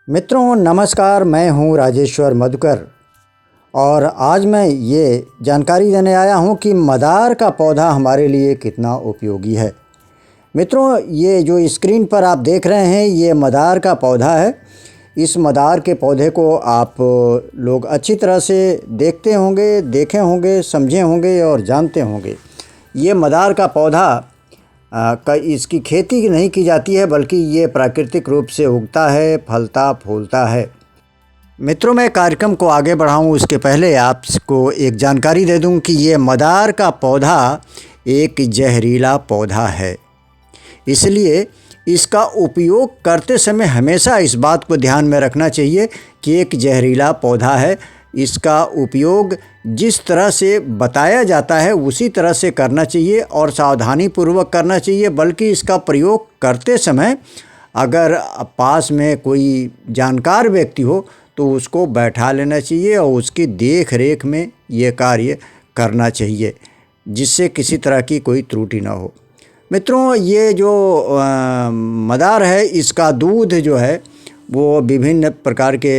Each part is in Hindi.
मित्रों नमस्कार, मैं हूं राजेश्वर मधुकर और आज मैं ये जानकारी देने आया हूं कि मदार का पौधा हमारे लिए कितना उपयोगी है। मित्रों, ये जो स्क्रीन पर आप देख रहे हैं ये मदार का पौधा है। इस मदार के पौधे को आप लोग अच्छी तरह से देखते होंगे, देखे होंगे, समझे होंगे और जानते होंगे। ये मदार का पौधा इसकी खेती नहीं की जाती है, बल्कि ये प्राकृतिक रूप से उगता है, फलता फूलता है। मित्रों, मैं कार्यक्रम को आगे बढ़ाऊं उसके पहले आपको एक जानकारी दे दूं कि ये मदार का पौधा एक जहरीला पौधा है, इसलिए इसका उपयोग करते समय हमेशा इस बात को ध्यान में रखना चाहिए कि एक जहरीला पौधा है। इसका उपयोग जिस तरह से बताया जाता है उसी तरह से करना चाहिए और सावधानी पूर्वक करना चाहिए। बल्कि इसका प्रयोग करते समय अगर पास में कोई जानकार व्यक्ति हो तो उसको बैठा लेना चाहिए और उसकी देख रेख में ये कार्य करना चाहिए, जिससे किसी तरह की कोई त्रुटि ना हो। मित्रों, ये जो मदार है इसका दूध जो है वो विभिन्न प्रकार के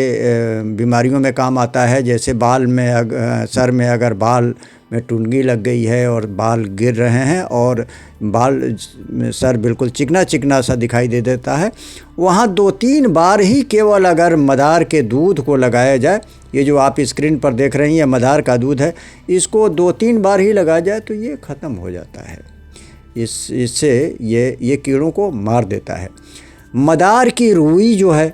बीमारियों में काम आता है। जैसे बाल में सर में अगर बाल में टुनगी लग गई है और बाल गिर रहे हैं और सर बिल्कुल चिकना चिकना सा दिखाई दे देता है, वहाँ 2-3 बार ही केवल अगर मदार के दूध को लगाया जाए, ये जो आप स्क्रीन पर देख रही हैं मदार का दूध है, इसको 2-3 बार ही लगाया जाए तो ये ख़त्म हो जाता है। इससे ये कीड़ों को मार देता है। मदार की रुई जो है,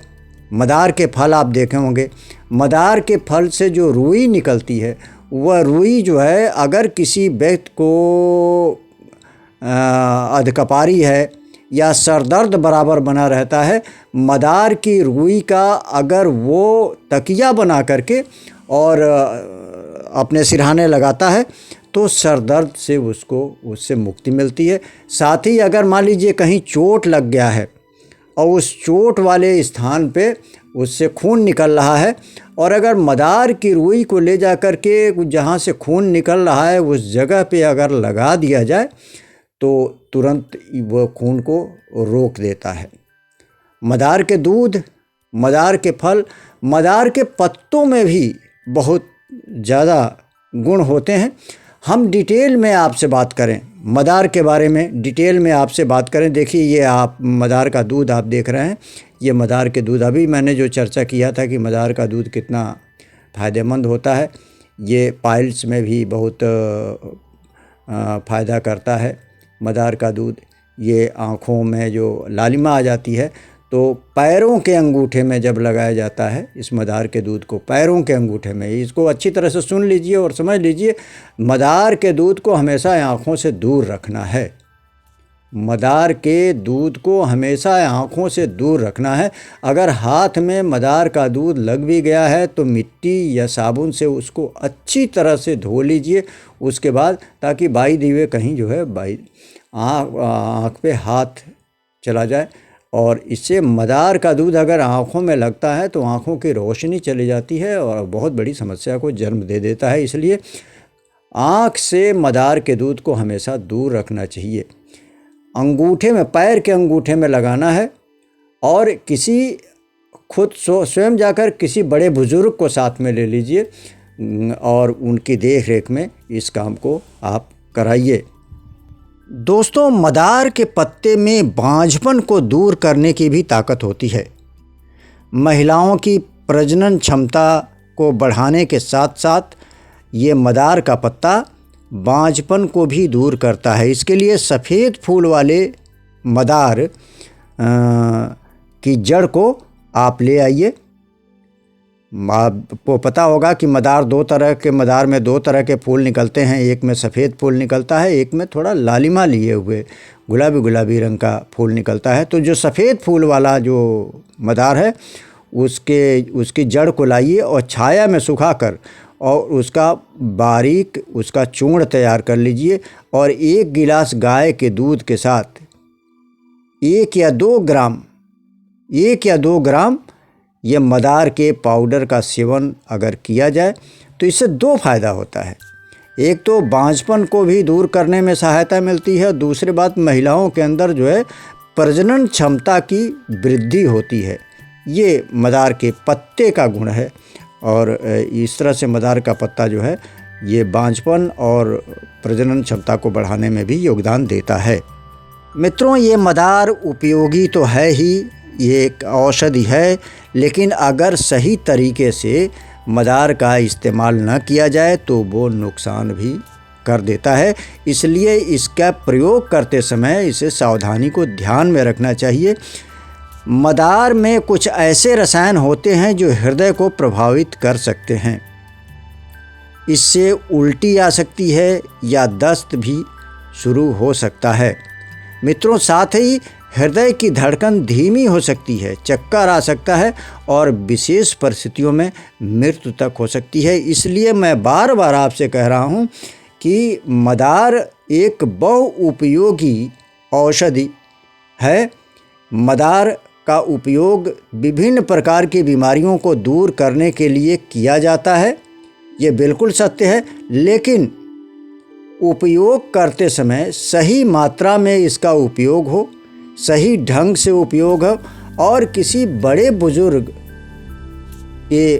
मदार के फल आप देखे होंगे, मदार के फल से जो रुई निकलती है वह रुई जो है अगर किसी व्यक्ति को अधकपारी है या सरदर्द बराबर बना रहता है, मदार की रुई का अगर वो तकिया बना करके और अपने सिरहाने लगाता है तो सर दर्द से उससे मुक्ति मिलती है। साथ ही अगर मान लीजिए कहीं चोट लग गया है और उस चोट वाले स्थान पे उससे खून निकल रहा है और अगर मदार की रुई को ले जा कर के जहाँ से खून निकल रहा है उस जगह पे अगर लगा दिया जाए तो तुरंत वो खून को रोक देता है। मदार के दूध, मदार के फल, मदार के पत्तों में भी बहुत ज़्यादा गुण होते हैं। हम डिटेल में आपसे बात करें, मदार के बारे में डिटेल में आपसे बात करें। देखिए, ये आप मदार का दूध आप देख रहे हैं, ये मदार के दूध अभी मैंने जो चर्चा किया था कि मदार का दूध कितना फ़ायदेमंद होता है। ये पाइल्स में भी बहुत फ़ायदा करता है मदार का दूध। ये आँखों में जो लालिमा आ जाती है तो पैरों के अंगूठे में जब लगाया जाता है इस मदार के दूध को, पैरों के अंगूठे में, इसको अच्छी तरह से सुन लीजिए और समझ लीजिए, मदार के दूध को हमेशा आँखों से दूर रखना है। मदार के दूध को हमेशा आँखों से दूर रखना है। अगर हाथ में मदार का दूध लग भी गया है तो मिट्टी या साबुन से उसको अच्छी तरह से धो लीजिए उसके बाद, ताकि बाई दीवे कहीं जो है आँख पे हाथ चला जाए। और इससे मदार का दूध अगर आँखों में लगता है तो आँखों की रोशनी चली जाती है और बहुत बड़ी समस्या को जन्म दे देता है। इसलिए आँख से मदार के दूध को हमेशा दूर रखना चाहिए। अंगूठे में, पैर के अंगूठे में लगाना है और किसी खुद स्वयं जाकर किसी बड़े बुजुर्ग को साथ में ले लीजिए और उनकी देख रेख में इस काम को आप कराइए। दोस्तों, मदार के पत्ते में बांझपन को दूर करने की भी ताकत होती है। महिलाओं की प्रजनन क्षमता को बढ़ाने के साथ साथ ये मदार का पत्ता बांझपन को भी दूर करता है। इसके लिए सफ़ेद फूल वाले मदार की जड़ को आप ले आइए। आपको पता होगा कि मदार में दो तरह के फूल निकलते हैं। एक में सफ़ेद फूल निकलता है, एक में थोड़ा लालिमा लिए हुए गुलाबी रंग का फूल निकलता है। तो जो सफ़ेद फूल वाला जो मदार है उसकी जड़ को लाइए और छाया में सुखाकर और उसका बारीक उसका चूर्ण तैयार कर लीजिए और 1 गिलास गाय के दूध के साथ 1 या 2 ग्राम ये मदार के पाउडर का सेवन अगर किया जाए तो इससे 2 फ़ायदा होता है। एक तो बांझपन को भी दूर करने में सहायता मिलती है और दूसरी बात, महिलाओं के अंदर जो है प्रजनन क्षमता की वृद्धि होती है। ये मदार के पत्ते का गुण है। और इस तरह से मदार का पत्ता जो है ये बांझपन और प्रजनन क्षमता को बढ़ाने में भी योगदान देता है। मित्रों, ये मदार उपयोगी तो है ही, ये एक औषधि है, लेकिन अगर सही तरीके से मदार का इस्तेमाल न किया जाए तो वो नुकसान भी कर देता है। इसलिए इसका प्रयोग करते समय इसे सावधानी को ध्यान में रखना चाहिए। मदार में कुछ ऐसे रसायन होते हैं जो हृदय को प्रभावित कर सकते हैं। इससे उल्टी आ सकती है या दस्त भी शुरू हो सकता है। मित्रों, साथ ही हृदय की धड़कन धीमी हो सकती है, चक्कर आ सकता है और विशेष परिस्थितियों में मृत्यु तक हो सकती है। इसलिए मैं बार बार आपसे कह रहा हूँ कि मदार एक बहुउपयोगी औषधि है। मदार का उपयोग विभिन्न प्रकार की बीमारियों को दूर करने के लिए किया जाता है, ये बिल्कुल सत्य है, लेकिन उपयोग करते समय सही मात्रा में इसका उपयोग हो, सही ढंग से उपयोग हो और किसी बड़े बुजुर्ग के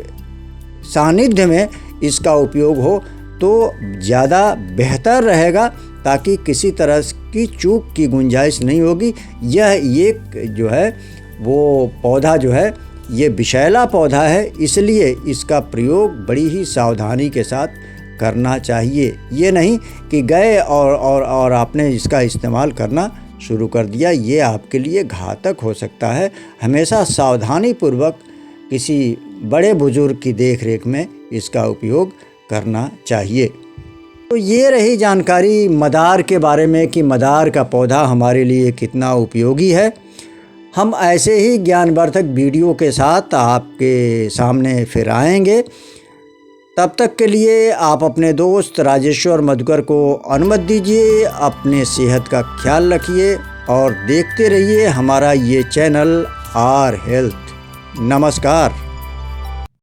सानिध्य में इसका उपयोग हो तो ज़्यादा बेहतर रहेगा, ताकि किसी तरह की चूक की गुंजाइश नहीं होगी। यह एक जो है वो पौधा जो है ये विषैला पौधा है, इसलिए इसका प्रयोग बड़ी ही सावधानी के साथ करना चाहिए। ये नहीं कि गए और आपने इसका इस्तेमाल करना शुरू कर दिया, ये आपके लिए घातक हो सकता है। हमेशा सावधानी पूर्वक किसी बड़े बुजुर्ग की देखरेख में इसका उपयोग करना चाहिए। तो ये रही जानकारी मदार के बारे में कि मदार का पौधा हमारे लिए कितना उपयोगी है। हम ऐसे ही ज्ञानवर्धक वीडियो के साथ आपके सामने फिर आएंगे। तब तक के लिए आप अपने दोस्त राजेश्वर मधुकर को अनुमति दीजिए। अपने सेहत का ख्याल रखिए और देखते रहिए हमारा ये चैनल आर हेल्थ। नमस्कार।